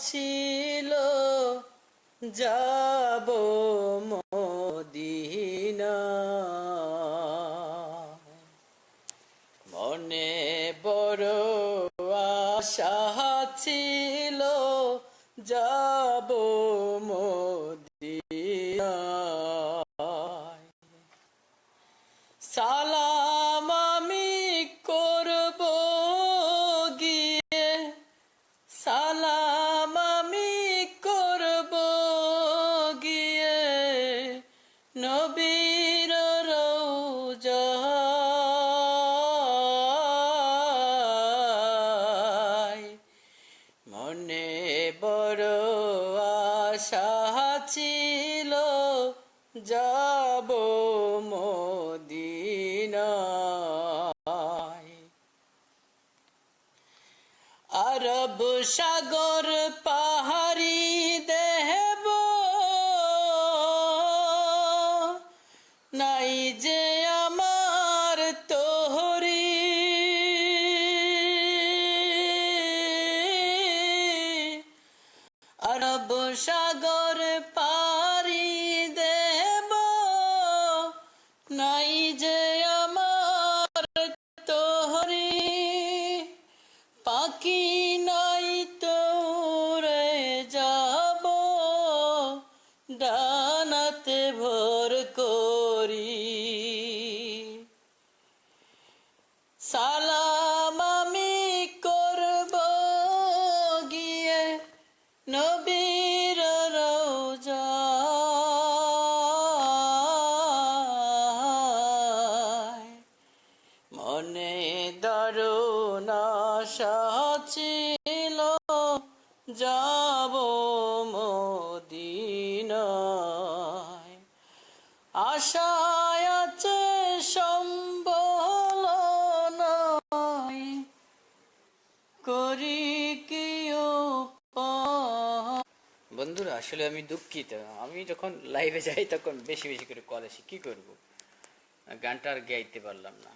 ছিল যাব মদিনা, মনে বড় আশা ছিল যাব মদিনা। সালাম আমি করব গিয়ে, সালাম আমি করব গিয়ে নবীর রওজায়, মনে বড় আশা ছিল যাব মদিনায়। আরব সাগর পাহাড়ি দেব নাই যে আমার তোহরি, আরব সাগর পাড়ি দেব নাই যে আমার তোহরি, পাখি নাই তো উড়ে যাব ডানাতে ভর করি। সালাম আমি করব গিয়ে নবীর রওজায়, মনে দারুণ আশা ছিল যাব মদিনায়। আশায় আছে সম্বল নাই, করি কি উপায়। বন্ধুরা, আসলে আমি দুঃখিত, আমি যখন লাইভে যাই তখন বেশি বেশি করে কল আসি, কি করব, গানটা আর গাইতে পারলাম না।